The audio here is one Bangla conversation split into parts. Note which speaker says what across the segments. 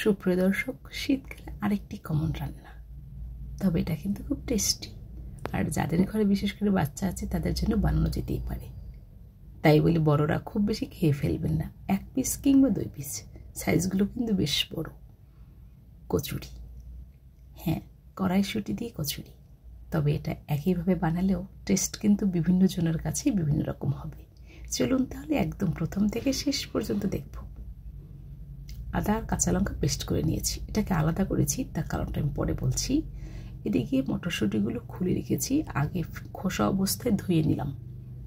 Speaker 1: সুপ্রিয় দর্শক, শীতকালে আরেকটি কমন রান্না, তবে এটা কিন্তু খুব টেস্টি। আর যাদের ঘরে বিশেষ করে বাচ্চা আছে তাদের জন্য বানানো যেতেই পারে। তাই বলে বড়রা খুব বেশি খেয়ে ফেলবেন না, 1 পিস কিংবা 2 পিস, সাইজগুলো কিন্তু বেশ বড়। কচুরি, হ্যাঁ, কড়াইশুঁটি দিয়ে কচুরি। তবে এটা একইভাবে বানালেও টেস্ট কিন্তু বিভিন্ন জনের কাছে বিভিন্ন রকম হবে। চলুন তাহলে একদম প্রথম থেকে শেষ পর্যন্ত দেখব। আদা আর কাঁচা লঙ্কা পেস্ট করে নিয়েছি, এটাকে আলাদা করেছি, তার কারণটা আমি পরে বলছি। এদিকে মটরশুঁটিগুলো খুলে রেখেছি, আগে খোসা অবস্থায় ধুয়ে নিলাম,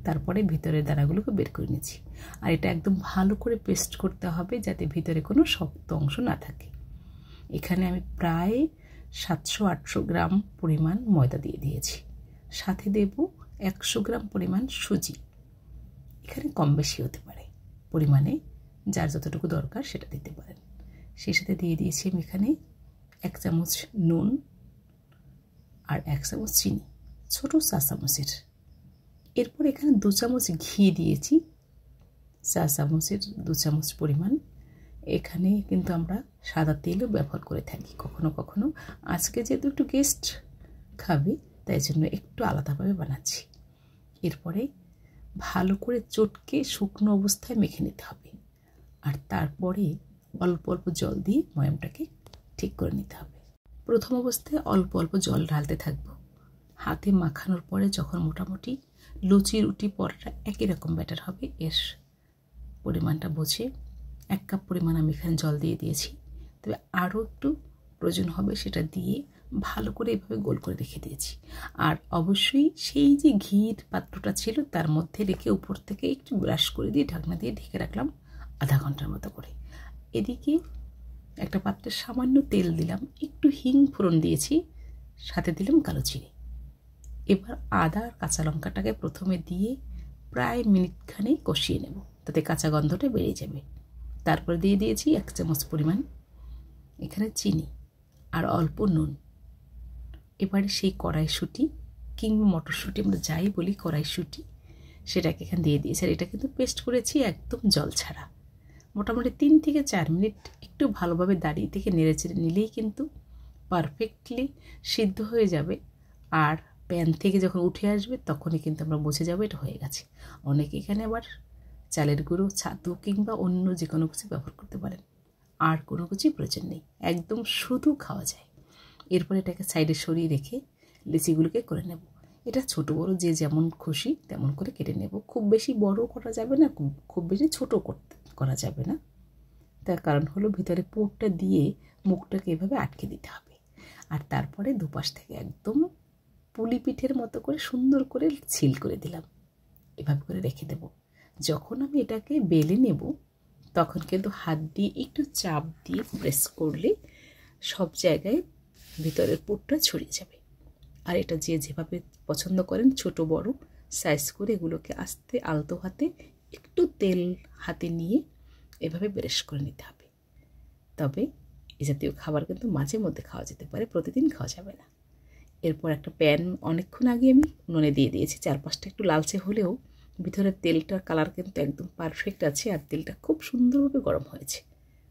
Speaker 1: তারপরে ভিতরের দানাগুলোকে বের করে নিয়েছি। আর এটা একদম ভালো করে পেস্ট করতে হবে যাতে ভিতরে কোনো শক্ত অংশ না থাকে। এখানে আমি প্রায় 700-800 গ্রাম পরিমাণ ময়দা দিয়ে দিয়েছি, সাথে দেব 100 গ্রাম পরিমাণ সুজি। এখানে কম বেশি হতে পারে, পরিমাণে যার যতটুকু দরকার সেটা দিতে পারেন। সেই সাথে দিয়ে দিয়েছি আমি এখানে 1 চামচ নুন আর 1 চামচ চিনি, ছোটো 4 চামচের। এরপর এখানে 2 চামচ ঘি দিয়েছি, 4 চামচের 2 চামচ পরিমাণ। এখানে কিন্তু আমরা সাদা তেলও ব্যবহার করে থাকি কখনো কখনো। আজকে যেহেতু একটু গেস্ট খাবে তাই জন্য একটু আলাদাভাবে বানাচ্ছি। এরপরে ভালো করে চটকে শুকনো অবস্থায় মেখে নিতে হবে, আর তারপরে অল্প অল্প জল দিয়ে ময়ামটাকে ঠিক করে নিতে হবে। প্রথম অবস্থায় অল্প অল্প জল ঢালতে থাকবো। হাতে মাখানোর পরে যখন মোটামুটি লুচি রুটি পরোটা একই রকম ব্যাটার হবে, এর পরিমাণটা বুঝে 1 কাপ পরিমাণ আমি এখানে জল দিয়ে দিয়েছি। তবে আরও একটু প্রয়োজন হবে, সেটা দিয়ে ভালো করে এভাবে গোল করে রেখে দিয়েছি। আর অবশ্যই সেই যে ঘির পাত্রটা ছিল তার মধ্যে রেখে উপর থেকে একটু ব্রাশ করে দিয়ে ঢাকনা দিয়ে ঢেকে রাখলাম আধা ঘন্টার মতো করে। এদিকে একটা পাত্রে সামান্য তেল দিলাম, একটু হিং ফোড়ন দিয়েছি, সাথে দিলাম কালো জিরে। এবার আদা আর কাঁচা লঙ্কাটাকে প্রথমে দিয়ে প্রায় মিনিটখানে কষিয়ে নেব, তাতে কাঁচা গন্ধটা বেরিয়ে যাবে। তারপরে দিয়ে দিয়েছি 1 চামচ পরিমাণ এখানে চিনি আর অল্প নুন। এবারে সেই কড়াইশুঁটি কিংবা মটরশুঁটি, আমরা যাই বলি কড়াইশুঁটি, সেটাকে এখানে দিয়ে দিয়েছি। আর এটা কিন্তু পেস্ট করেছি একদম জল ছাড়া। মোটামুটি 3 থেকে 4 মিনিট একটু ভালোভাবে দাঁড়িয়ে থেকে নেড়ে চেড়ে নিলেই কিন্তু পারফেক্টলি সিদ্ধ হয়ে যাবে। আর প্যান থেকে যখন উঠে আসবে তখনই কিন্তু আমরা বুঝে যাবো এটা হয়ে গেছে। অনেকে এখানে আবার চালের গুঁড়ো, ছাতু কিংবা অন্য যে কোনো কিছু ব্যবহার করতে পারেন, আর কোনো কিছুই প্রয়োজন নেই, একদম শুধু খাওয়া যায়। এরপর এটাকে সাইডে সরিয়ে রেখে লিচিগুলোকে করে নেব। এটা ছোট বড় যে যেমন খুশি তেমন করে কেটে নেব। খুব বেশি বড় করা যাবে না, খুব বেশি ছোট করা যাবে না। তার কারণ হলো ভিতরে পুরটা দিয়ে মুখটাকে এভাবে আটকে দিতে হবে। আর তারপরে দুপাশ থেকে একদম পুলি পিঠের মতো করে সুন্দর করে ছিল করে দিলাম, এভাবে করে রেখে দেব। যখন আমি এটাকে বেলে নেব তখন কিন্তু হাত দিয়ে একটু চাপ দিয়ে প্রেস করলে সব জায়গায় ভিতরের পুরটা ছড়িয়ে যাবে। আর এটা যে যেভাবে পছন্দ করেন ছোট বড় সাইজ করে এগুলোকে আস্তে আলতো হাতে একটু তেল হাতে নিয়ে এভাবে ব্রাশ করে নিতে হবে। তবে এই জাতীয় খাবার কিন্তু মাঝে মধ্যে খাওয়া যেতে পারে, প্রতিদিন খাওয়া যাবে না। এরপর একটা প্যান অনেকক্ষণ আগে আমি উনুনে দিয়ে দিয়েছি, চারপাশটা একটু লালচে হলেও ভিতরের তেলটার কালার কিন্তু একদম পারফেক্ট আছে, আর তেলটা খুব সুন্দরভাবে গরম হয়েছে।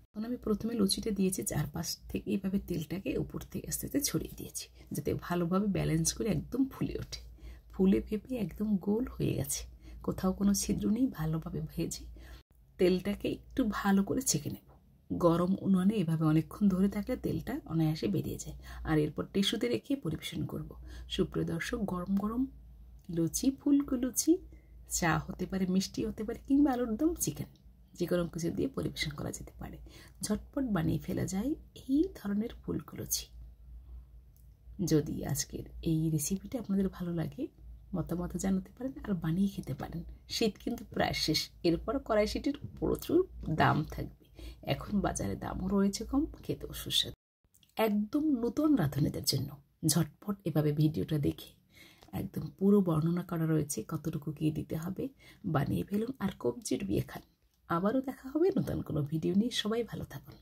Speaker 1: তখন আমি প্রথমে লুচিটা দিয়েছি, চারপাশ থেকে এইভাবে তেলটাকে উপর থেকে আস্তে আস্তে ছড়িয়ে দিয়েছি যাতে ভালোভাবে ব্যালেন্স করে একদম ফুলে ওঠে। ফুলে ফেপে একদম গোল হয়ে গেছে, কোথাও কোনো ছিদ্র নেই। ভালোভাবে ভেজে তেলটাকে একটু ভালো করে ছেঁকে নেব। গরম উনুনে এভাবে অনেকক্ষণ ধরে থাকলে তেলটা অনায়াসে বেরিয়ে যায়। আর এরপর টিস্যুতে রেখে পরিবেশন করব। সুপ্রিয় দর্শক, গরম গরম লুচি, ফুলকো লুচি, চা হতে পারে, মিষ্টি হতে পারে, কিংবা আলুর দম, চিকেন, যে কোনো কিছু দিয়ে পরিবেশন করা যেতে পারে। ঝটপট বানিয়ে ফেলা যায় এই ধরনের ফুলকো লুচি। যদি আজকের এই রেসিপিটা আপনাদের ভালো লাগে মতামত জানাতে পারেন আর বানিয়ে খেতে পারেন। শীত কিন্তু প্রায় শেষ, এরপর কড়াইশুঁটির প্রচুর দাম থাকবে। এখন বাজারে দামও রয়েছে কম, খেতেও সুস্বাদু। একদম নতুন রাঁধুনিদের জন্য ঝটপট এভাবে ভিডিওটা দেখে একদম পুরো বর্ণনা করা রয়েছে, কতটুকু কী দিতে হবে। বানিয়ে ফেলুন আর কবজির বিয়ে খান। আবারও দেখা হবে নতুন কোনো ভিডিও নিয়ে। সবাই ভালো থাকুন।